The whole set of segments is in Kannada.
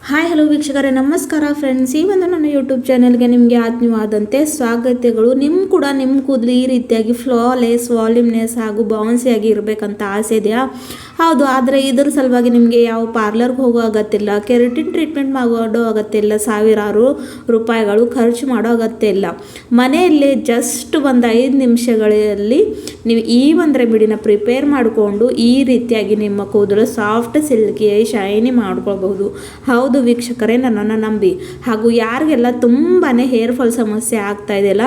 ಹಾಯ್ ಹಲೋ ವೀಕ್ಷಕರೇ, ನಮಸ್ಕಾರ ಫ್ರೆಂಡ್ಸ್. ಈ ಒಂದು ನನ್ನ ಯೂಟ್ಯೂಬ್ ಚಾನೆಲ್ಗೆ ನಿಮಗೆ ಆತ್ಮೀಯವಾದಂತೆ ಸ್ವಾಗತಗಳು. ನಿಮ್ಮ ಕೂದಲು ಈ ರೀತಿಯಾಗಿ ಫ್ಲಾಲೆಸ್, ವಾಲ್ಯೂಮ್ನೆಸ್ ಹಾಗೂ ಬೌನ್ಸಿಯಾಗಿ ಇರಬೇಕಂತ ಆಸೆ ಇದೆಯಾ? ಹೌದು. ಆದರೆ ಇದರ ಸಲುವಾಗಿ ನಿಮಗೆ ಯಾವ ಪಾರ್ಲರ್ಗೆ ಹೋಗೋ ಅಗತ್ಯ ಇಲ್ಲ, ಕೆರಟಿನ್ ಟ್ರೀಟ್ಮೆಂಟ್ ಮಾಡೋ ಅಗತ್ಯ ಇಲ್ಲ, ಸಾವಿರಾರು ರೂಪಾಯಿಗಳು ಖರ್ಚು ಮಾಡೋ ಅಗತ್ಯ ಇಲ್ಲ. ಮನೆಯಲ್ಲೇ ಜಸ್ಟ್ ಒಂದು 5 ನಿಮಿಷಗಳಲ್ಲಿ ನೀವು ಈ ಒಂದು ರೆಮಿಡಿನ ಪ್ರಿಪೇರ್ ಮಾಡಿಕೊಂಡು ಈ ರೀತಿಯಾಗಿ ನಿಮ್ಮ ಕೂದಲು ಸಾಫ್ಟ್, ಸಿಲ್ಕಿ, ಶೈನಿ ಮಾಡ್ಕೊಳ್ಬಹುದು. ಹೌದು ವೀಕ್ಷಕರೇ, ನನ್ನನ್ನು ನಂಬಿ. ಹಾಗೂ ಯಾರಿಗೆಲ್ಲ ತುಂಬಾ ಹೇರ್ ಫಾಲ್ ಸಮಸ್ಯೆ ಆಗ್ತಾ ಇದೆಯಲ್ಲ,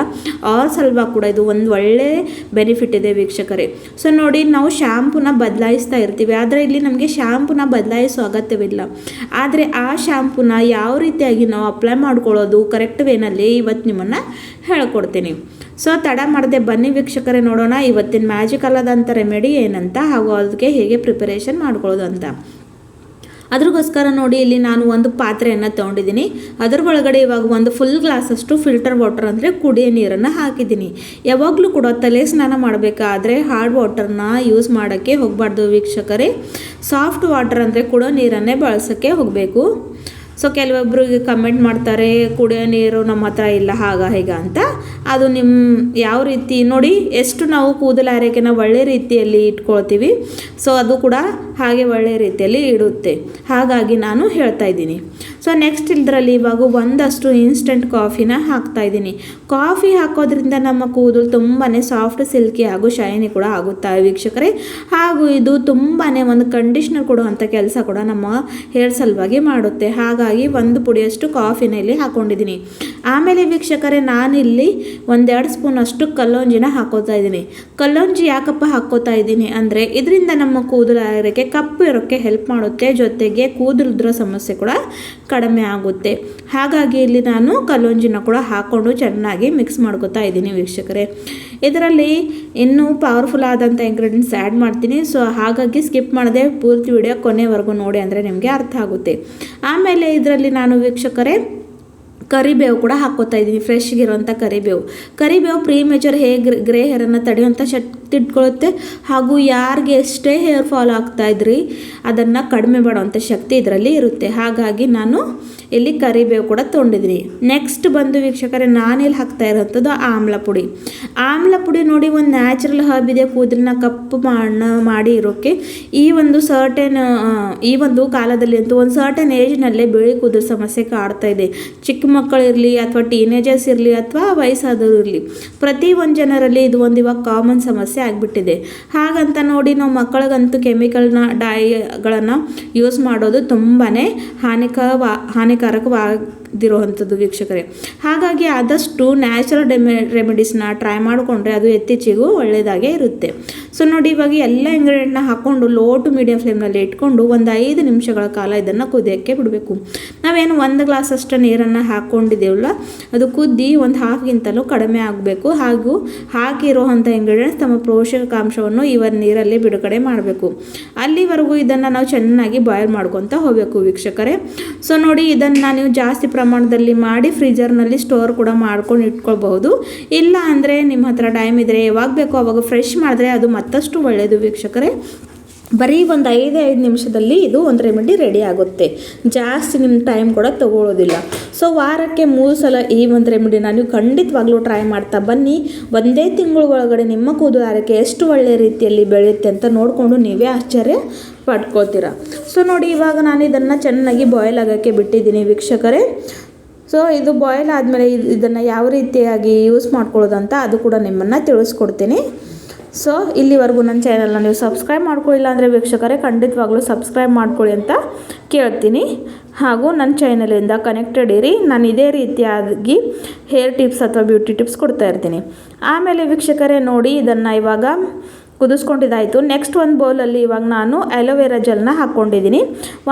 ಅವ್ರ ಸಲುವಾಗಿ ಕೂಡ ಇದು ಒಂದು ಒಳ್ಳೆ ಬೆನಿಫಿಟ್ ಇದೆ ವೀಕ್ಷಕರೇ. ಸೊ ನೋಡಿ, ನಾವು ಶ್ಯಾಂಪೂನ ಬದಲಾಯಿಸ್ತಾ ಇರ್ತೀವಿ, ಆದರೆ ಇಲ್ಲಿ ನಮಗೆ ಶ್ಯಾಂಪೂನ ಬದಲಾಯಿಸೋ ಅಗತ್ಯವಿಲ್ಲ. ಆದರೆ ಆ ಶ್ಯಾಂಪೂನ ಯಾವ ರೀತಿಯಾಗಿ ನಾವು ಅಪ್ಲೈ ಮಾಡ್ಕೊಳ್ಳೋದು ಕರೆಕ್ಟ್ ವೇನಲ್ಲಿ ಇವತ್ತು ನಿಮ್ಮನ್ನು ಹೇಳ್ಕೊಡ್ತೀನಿ. ಸೊ ತಡ ಮಾಡದೆ ಬನ್ನಿ ವೀಕ್ಷಕರೇ, ನೋಡೋಣ ಇವತ್ತಿನ ಮ್ಯಾಜಿಕ್ ಅಲ್ಲದಂಥ ರೆಮಿಡಿ ಏನಂತ, ಹಾಗೂ ಅದಕ್ಕೆ ಹೇಗೆ ಪ್ರಿಪರೇಷನ್ ಮಾಡ್ಕೊಳ್ಳೋದು ಅಂತ. ಅದ್ರಗೋಸ್ಕರ ನೋಡಿ, ಇಲ್ಲಿ ನಾನು ಒಂದು ಪಾತ್ರೆಯನ್ನು ತೊಗೊಂಡಿದ್ದೀನಿ. ಅದರ ಒಳಗಡೆ ಇವಾಗ ಒಂದು ಫುಲ್ ಗ್ಲಾಸಷ್ಟು ಫಿಲ್ಟರ್ ವಾಟರ್ ಅಂದರೆ ಕುಡಿಯೋ ನೀರನ್ನು ಹಾಕಿದ್ದೀನಿ. ಯಾವಾಗಲೂ ಕೂಡ ತಲೆ ಸ್ನಾನ ಮಾಡಬೇಕಾದ್ರೆ ಹಾರ್ಡ್ ವಾಟರ್ನ ಯೂಸ್ ಮಾಡೋಕ್ಕೆ ಹೋಗಬಾರ್ದು ವೀಕ್ಷಕರೇ. ಸಾಫ್ಟ್ ವಾಟರ್ ಅಂದರೆ ಕುಡೋ ನೀರನ್ನೇ ಬಳಸೋಕ್ಕೆ ಹೋಗಬೇಕು. ಸೊ ಕೆಲವೊಬ್ಬರಿಗೆ ಕಮೆಂಟ್ ಮಾಡ್ತಾರೆ, ಕುಡಿಯೋ ನೀರು ನಮ್ಮ ಹತ್ರ ಇಲ್ಲ ಹಾಗ ಹೀಗ ಅಂತ. ಅದು ನಿಮ್ಮ ಯಾವ ರೀತಿ ನೋಡಿ, ಎಷ್ಟು ನಾವು ಕೂದಲ ಆರೈಕೆನ ಒಳ್ಳೆ ರೀತಿಯಲ್ಲಿ ಇಟ್ಕೊಳ್ತೀವಿ, ಸೊ ಅದು ಕೂಡ ಹಾಗೆ ಒಳ್ಳೆ ರೀತಿಯಲ್ಲಿ ಇಡುತ್ತೆ. ಹಾಗಾಗಿ ನಾನು ಹೇಳ್ತಾ ಇದ್ದೀನಿ. ಸೊ ನೆಕ್ಸ್ಟ್ ಇದರಲ್ಲಿ ಇವಾಗ ಒಂದಷ್ಟು ಇನ್ಸ್ಟೆಂಟ್ ಕಾಫಿನ ಹಾಕ್ತಾಯಿದ್ದೀನಿ. ಕಾಫಿ ಹಾಕೋದ್ರಿಂದ ನಮ್ಮ ಕೂದಲು ತುಂಬಾ ಸಾಫ್ಟ್, ಸಿಲ್ಕಿ ಹಾಗೂ ಶೈನಿ ಕೂಡ ಆಗುತ್ತೆ ವೀಕ್ಷಕರೇ. ಹಾಗೂ ಇದು ತುಂಬಾ ಒಂದು ಕಂಡೀಷ್ನರ್ ಕೊಡುವಂಥ ಕೆಲಸ ಕೂಡ ನಮ್ಮ ಹೇರ್ ಸಲುವಾಗಿ ಮಾಡುತ್ತೆ. ಹಾಗಾಗಿ ಒಂದು ಪುಡಿಯಷ್ಟು ಕಾಫಿನ ಇಲ್ಲಿ ಹಾಕ್ಕೊಂಡಿದ್ದೀನಿ. ಆಮೇಲೆ ವೀಕ್ಷಕರೇ, ನಾನಿಲ್ಲಿ 1-2 ಸ್ಪೂನ್ ಅಷ್ಟು ಕಲ್ಲೊಂಜಿನ ಹಾಕೋತಾ ಇದ್ದೀನಿ. ಕಲ್ಲೊಂಜಿ ಯಾಕಪ್ಪ ಹಾಕೋತಾ ಇದ್ದೀನಿ ಅಂದರೆ, ಇದರಿಂದ ನಮ್ಮ ಕೂದಲು ಆರೈಕೆ ಕಪ್ಪು ಇರೋಕ್ಕೆ ಹೆಲ್ಪ್ ಮಾಡುತ್ತೆ, ಜೊತೆಗೆ ಕೂದಲುದ್ರ ಸಮಸ್ಯೆ ಕೂಡ ಕಡಿಮೆ ಆಗುತ್ತೆ. ಹಾಗಾಗಿ ಇಲ್ಲಿ ನಾನು ಕಲ್ಲೊಂಜಿನ ಕೂಡ ಹಾಕ್ಕೊಂಡು ಚೆನ್ನಾಗಿ ಮಿಕ್ಸ್ ಮಾಡ್ಕೊತಾ ಇದ್ದೀನಿ ವೀಕ್ಷಕರೇ. ಇದರಲ್ಲಿ ಇನ್ನೂ ಪವರ್ಫುಲ್ ಆದಂಥ ಇಂಗ್ರೀಡಿಯೆಂಟ್ಸ್ ಆ್ಯಡ್ ಮಾಡ್ತೀನಿ. ಸೊ ಹಾಗಾಗಿ ಸ್ಕಿಪ್ ಮಾಡದೆ ಪೂರ್ತಿ ವಿಡಿಯೋ ಕೊನೆವರೆಗೂ ನೋಡಿ, ಅಂದರೆ ನಿಮಗೆ ಅರ್ಥ ಆಗುತ್ತೆ. ಆಮೇಲೆ ಇದರಲ್ಲಿ ನಾನು ವೀಕ್ಷಕರೇ ಕರಿಬೇವು ಕೂಡ ಹಾಕ್ಕೋತಾ ಇದ್ದೀನಿ, ಫ್ರೆಶ್ಗಿರೋಂಥ ಕರಿಬೇವು ಪ್ರೀಮೇಚರ್ ಗ್ರೇ ಹೇರನ್ನು ತಡೆಯುವಂಥ ಶಕ್ತಿ ಇಟ್ಕೊಳ್ಳುತ್ತೆ. ಹಾಗೂ ಯಾರಿಗೆ ಎಷ್ಟೇ ಹೇರ್ ಫಾಲ್ ಆಗ್ತಾಯಿದ್ರಿ ಅದನ್ನು ಕಡಿಮೆ ಮಾಡುವಂಥ ಶಕ್ತಿ ಇದರಲ್ಲಿ ಇರುತ್ತೆ. ಹಾಗಾಗಿ ನಾನು ಇಲ್ಲಿ ಕರಿಬೇವು ಕೂಡ ತೊಗೊಂಡಿದ್ದೀನಿ. ನೆಕ್ಸ್ಟ್ ಬಂದು ವೀಕ್ಷಕರೇ, ನಾನಿಲ್ಲಿ ಹಾಕ್ತಾ ಇರೋಂಥದ್ದು ಆಮ್ಲ ಪುಡಿ ನೋಡಿ, ಒಂದು ನ್ಯಾಚುರಲ್ ಹರ್ಬ್ ಇದೆ ಕೂದಲನ್ನ ಕಪ್ಪು ಮಾಡಿ ಇರೋಕ್ಕೆ. ಈ ಒಂದು ಕಾಲದಲ್ಲಿ ಅಂತೂ ಒಂದು ಸರ್ಟನ್ ಏಜ್ನಲ್ಲೇ ಬಿಳಿ ಕೂದಲು ಸಮಸ್ಯೆ ಕಾಡ್ತಾ ಇದೆ. ಚಿಕ್ಕ ಮಕ್ಕಳಿರಲಿ ಅಥವಾ ಟೀನೇಜರ್ಸ್ ಇರಲಿ ಅಥವಾ ವಯಸ್ಸಾದವರು ಇರಲಿ, ಪ್ರತಿ ಒಂದು ಜನರಲ್ಲಿ ಇದು ಒಂದು ಇವಾಗ ಕಾಮನ್ ಸಮಸ್ಯೆ ಆಗಿಬಿಟ್ಟಿದೆ. ಹಾಗಂತ ನೋಡಿ ನಾವು ಮಕ್ಕಳಿಗಂತೂ ಡೈಗಳನ್ನು ಯೂಸ್ ಮಾಡೋದು ತುಂಬಾ ಹಾನಿಕಾರಕವಾಗಿರುವಂಥದ್ದು ವೀಕ್ಷಕರೇ. ಹಾಗಾಗಿ ಆದಷ್ಟು ನ್ಯಾಚುರಲ್ ರೆಮಿಡೀಸ್ನ ಟ್ರೈ ಮಾಡಿಕೊಂಡ್ರೆ ಅದು ಇತ್ತೀಚೆಗೂ ಒಳ್ಳೆಯದಾಗೇ ಇರುತ್ತೆ. ಸೊ ನೋಡಿ, ಇವಾಗ ಎಲ್ಲ ಇಂಗ್ರೀಡಿಯೆಂಟ್ನ ಹಾಕ್ಕೊಂಡು ಲೋ ಟು ಮೀಡಿಯಂ ಫ್ಲೇಮ್ನಲ್ಲಿ ಇಟ್ಕೊಂಡು ಒಂದು 5 ನಿಮಿಷಗಳ ಕಾಲ ಇದನ್ನು ಕುದಿಯೋಕ್ಕೆ ಬಿಡಬೇಕು. ನಾವೇನು 1 ಗ್ಲಾಸ್ ಅಷ್ಟು ನೀರನ್ನು ಹಾಕ್ಕೊಂಡಿದ್ದೇವಲ್ಲ, ಅದು ಕುದ್ದಿ ಒಂದು ಹಾಫ್ಗಿಂತಲೂ ಕಡಿಮೆ ಆಗಬೇಕು. ಹಾಗೂ ಹಾಕಿರುವಂಥ ಇಂಗ್ರೀಡಿಯೆಂಟ್ಸ್ ತಮ್ಮ ಪೋಷಕಾಂಶವನ್ನು ನೀರಲ್ಲಿ ಬಿಡುಗಡೆ ಮಾಡಬೇಕು. ಅಲ್ಲಿವರೆಗೂ ಇದನ್ನು ನಾವು ಚೆನ್ನಾಗಿ ಬಾಯ್ಲ್ ಮಾಡ್ಕೊತ ಹೋಗಬೇಕು ವೀಕ್ಷಕರೇ. ಸೊ ನೋಡಿ, ಇದನ್ನು ನೀವು ಜಾಸ್ತಿ ಪ್ರಮಾಣದಲ್ಲಿ ಮಾಡಿ ಫ್ರೀಜರ್ನಲ್ಲಿ ಸ್ಟೋರ್ ಕೂಡ ಮಾಡ್ಕೊಂಡು ಇಟ್ಕೊಳ್ಬಹುದು. ಇಲ್ಲ ಅಂದರೆ ನಿಮ್ಮ ಹತ್ರ ಟೈಮ್ ಇದ್ದರೆ ಯಾವಾಗ ಬೇಕೋ ಅವಾಗ ಫ್ರೆಶ್ ಮಾಡಿದ್ರೆ ಅದು ಮತ್ತಷ್ಟು ಒಳ್ಳೆಯದು ವೀಕ್ಷಕರೇ. ಬರೀ ಒಂದು 5 ನಿಮಿಷದಲ್ಲಿ ಇದು ಒಂದು ರೆಮಿಡಿ ರೆಡಿ ಆಗುತ್ತೆ. ಜಾಸ್ತಿ ನಿಮ್ಮ ಟೈಮ್ ಕೂಡ ತೊಗೊಳ್ಳೋದಿಲ್ಲ. ಸೊ ವಾರಕ್ಕೆ 3 ಸಲ ಈ ಒಂದು ರೆಮಿಡಿನ ನೀವು ಖಂಡಿತವಾಗ್ಲೂ ಟ್ರೈ ಮಾಡ್ತಾ ಬನ್ನಿ. ಒಂದೇ ತಿಂಗಳ ಒಳಗಡೆ ನಿಮ್ಮ ಕೂದಲು ಆರೈಕೆ ಎಷ್ಟು ಒಳ್ಳೆಯ ರೀತಿಯಲ್ಲಿ ಬೆಳೆಯುತ್ತೆ ಅಂತ ನೋಡಿಕೊಂಡು ನೀವೇ ಆಶ್ಚರ್ಯ ಪಡ್ಕೋತೀರ. ಸೊ ನೋಡಿ, ಇವಾಗ ನಾನು ಇದನ್ನು ಚೆನ್ನಾಗಿ ಬಾಯ್ಲ್ ಆಗೋಕ್ಕೆ ಬಿಟ್ಟಿದ್ದೀನಿ ವೀಕ್ಷಕರೇ. ಸೊ ಇದು ಬಾಯ್ಲ್ ಆದಮೇಲೆ ಇದನ್ನು ಯಾವ ರೀತಿಯಾಗಿ ಯೂಸ್ ಮಾಡ್ಕೊಳ್ಳೋದಂತ ಅದು ಕೂಡ ನಿಮ್ಮನ್ನು ತಿಳಿಸ್ಕೊಡ್ತೀನಿ. ಸೊ ಇಲ್ಲಿವರೆಗೂ ನನ್ನ ಚಾನಲ್ನ ನೀವು ಸಬ್ಸ್ಕ್ರೈಬ್ ಮಾಡ್ಕೊಳ್ಳಿಲ್ಲ ಅಂದರೆ ವೀಕ್ಷಕರೇ, ಖಂಡಿತವಾಗ್ಲೂ ಸಬ್ಸ್ಕ್ರೈಬ್ ಮಾಡ್ಕೊಳ್ಳಿ ಅಂತ ಕೇಳ್ತೀನಿ. ಹಾಗೂ ನನ್ನ ಚಾನಲಿಂದ ಕನೆಕ್ಟೆಡ್ ಇರಿ. ನಾನು ಇದೇ ರೀತಿಯಾಗಿ ಹೇರ್ ಟಿಪ್ಸ್ ಅಥವಾ ಬ್ಯೂಟಿ ಟಿಪ್ಸ್ ಕೊಡ್ತಾ ಇರ್ತೀನಿ. ಆಮೇಲೆ ವೀಕ್ಷಕರೇ ನೋಡಿ, ಇದನ್ನು ಇವಾಗ ಕುದಿಸ್ಕೊಂಡಿದ್ದಾಯಿತು. ನೆಕ್ಸ್ಟ್ ಒಂದು ಬೌಲಲ್ಲಿ ಇವಾಗ ನಾನು ಅಲೋವೆರಾ ಜೆಲ್ನ ಹಾಕ್ಕೊಂಡಿದ್ದೀನಿ.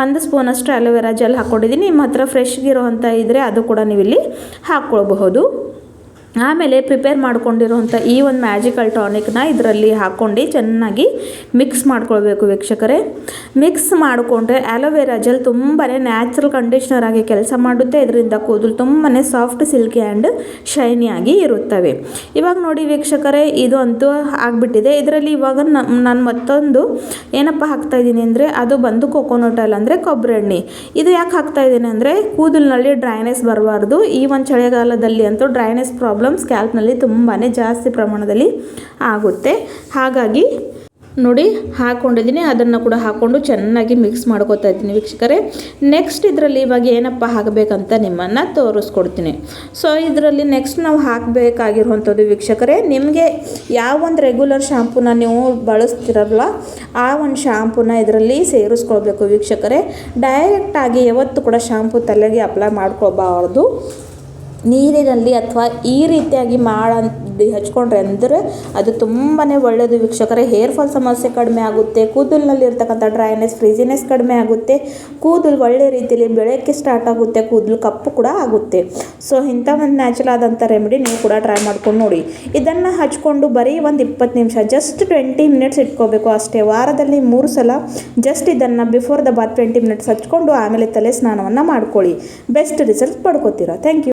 1 ಸ್ಪೂನಷ್ಟು ಅಲೋವೆರಾ ಜೆಲ್ ಹಾಕ್ಕೊಂಡಿದ್ದೀನಿ. ನಿಮ್ಮ ಹತ್ರ ಫ್ರೆಶ್ಗಿರೋವಂಥ ಇದ್ದರೆ ಅದು ಕೂಡ ನೀವು ಇಲ್ಲಿ ಹಾಕ್ಕೊಳ್ಬಹುದು. ಆಮೇಲೆ ಪ್ರಿಪೇರ್ ಮಾಡ್ಕೊಂಡಿರೋಂಥ ಈ ಒಂದು ಮ್ಯಾಜಿಕಲ್ ಟಾನಿಕ್ನ ಇದರಲ್ಲಿ ಹಾಕ್ಕೊಂಡು ಚೆನ್ನಾಗಿ ಮಿಕ್ಸ್ ಮಾಡ್ಕೊಳ್ಬೇಕು ವೀಕ್ಷಕರೇ. ಮಿಕ್ಸ್ ಮಾಡಿಕೊಂಡ್ರೆ ಆಲೋವೆರಾ ಜೆಲ್ ತುಂಬಾ ನ್ಯಾಚುರಲ್ ಕಂಡೀಷ್ನರ್ ಆಗಿ ಕೆಲಸ ಮಾಡುತ್ತೆ. ಇದರಿಂದ ಕೂದಲು ತುಂಬಾ ಸಾಫ್ಟ್, ಸಿಲ್ಕಿ ಆ್ಯಂಡ್ ಶೈನಿಯಾಗಿ ಇರುತ್ತವೆ. ಇವಾಗ ನೋಡಿ ವೀಕ್ಷಕರೇ, ಇದು ಅಂತೂ ಆಗಿಬಿಟ್ಟಿದೆ. ಇದರಲ್ಲಿ ಇವಾಗ ನಾನು ಮತ್ತೊಂದು ಏನಪ್ಪ ಹಾಕ್ತಾಯಿದ್ದೀನಿ ಅಂದರೆ ಅದು ಬಂದು ಕೊಕೊನಟ್ ಆಯಿಲ್ ಅಂದರೆ ಕೊಬ್ಬರಿ ಎಣ್ಣೆ. ಇದು ಯಾಕೆ ಹಾಕ್ತಾಯಿದ್ದೀನಿ ಅಂದರೆ ಕೂದಲಿನಲ್ಲಿ ಡ್ರೈನೆಸ್ ಬರಬಾರ್ದು. ಈ ಒಂದು ಚಳಿಗಾಲದಲ್ಲಿ ಅಂತೂ ಡ್ರೈನೆಸ್ ಪ್ರಾಬ್ಲಮ್ ಸ್ಕ್ಯಾಲ್ಪ್ನಲ್ಲಿ ತುಂಬಾ ಜಾಸ್ತಿ ಪ್ರಮಾಣದಲ್ಲಿ ಆಗುತ್ತೆ. ಹಾಗಾಗಿ ನೋಡಿ ಹಾಕ್ಕೊಂಡಿದ್ದೀನಿ, ಅದನ್ನು ಕೂಡ ಹಾಕ್ಕೊಂಡು ಚೆನ್ನಾಗಿ ಮಿಕ್ಸ್ ಮಾಡ್ಕೊತಾ ಇದ್ದೀನಿ ವೀಕ್ಷಕರೇ. ನೆಕ್ಸ್ಟ್ ಇದರಲ್ಲಿ ಇವಾಗ ಏನಪ್ಪ ಹಾಕಬೇಕಂತ ನಿಮ್ಮನ್ನು ತೋರಿಸ್ಕೊಡ್ತೀನಿ. ಸೊ ಇದರಲ್ಲಿ ನೆಕ್ಸ್ಟ್ ನಾವು ಹಾಕಬೇಕಾಗಿರುವಂಥದ್ದು ವೀಕ್ಷಕರೇ, ನಿಮಗೆ ಯಾವ ಒಂದು ರೆಗ್ಯುಲರ್ ಶಾಂಪೂನ ನೀವು ಬಳಸ್ತಿರಲ್ಲ ಆ ಒಂದು ಶಾಂಪೂನ ಇದರಲ್ಲಿ ಸೇರಿಸ್ಕೊಳ್ಬೇಕು ವೀಕ್ಷಕರೇ. ಡೈರೆಕ್ಟಾಗಿ ಯಾವತ್ತೂ ಕೂಡ ಶಾಂಪೂ ತಲೆಗೆ ಅಪ್ಲೈ ಮಾಡ್ಕೊಳ್ಬಾರ್ದು. ನೀರಿನಲ್ಲಿ ಅಥವಾ ಈ ರೀತಿಯಾಗಿ ಹಚ್ಕೊಂಡ್ರೆ ಅಂದರೆ ಅದು ತುಂಬಾ ಒಳ್ಳೆಯದು ವೀಕ್ಷಕರೇ. ಹೇರ್ ಫಾಲ್ ಸಮಸ್ಯೆ ಕಡಿಮೆ ಆಗುತ್ತೆ, ಕೂದಲಿನಲ್ಲಿ ಇರ್ತಕ್ಕಂಥ ಡ್ರೈನೆಸ್, ಫ್ರೀಜಿನೆಸ್ ಕಡಿಮೆ ಆಗುತ್ತೆ, ಕೂದಲು ಒಳ್ಳೆ ರೀತಿಯಲ್ಲಿ ಬೆಳಕ್ಕೆ ಸ್ಟಾರ್ಟ್ ಆಗುತ್ತೆ, ಕೂದಲು ಕಪ್ಪು ಕೂಡ ಆಗುತ್ತೆ. ಸೊ ಇಂಥ ಒಂದು ನ್ಯಾಚುರಲ್ ಆದಂಥ ರೆಮಿಡಿ ನೀವು ಕೂಡ ಟ್ರೈ ಮಾಡ್ಕೊಂಡು ನೋಡಿ. ಇದನ್ನು ಹಚ್ಕೊಂಡು ಬರೀ ಒಂದು 20 ನಿಮಿಷ, ಜಸ್ಟ್ 20 ಮಿನಿಟ್ಸ್ ಇಟ್ಕೋಬೇಕು ಅಷ್ಟೇ. ವಾರದಲ್ಲಿ 3 ಸಲ ಜಸ್ಟ್ ಇದನ್ನು ಬಿಫೋರ್ ದ ಬಾತ್ 20 ಮಿನಿಟ್ಸ್ ಹಚ್ಕೊಂಡು ಆಮೇಲೆ ತಲೆ ಸ್ನಾನವನ್ನು ಮಾಡ್ಕೊಳ್ಳಿ. ಬೆಸ್ಟ್ ರಿಸಲ್ಟ್ ಪಡ್ಕೋತೀರಾ. Thank you.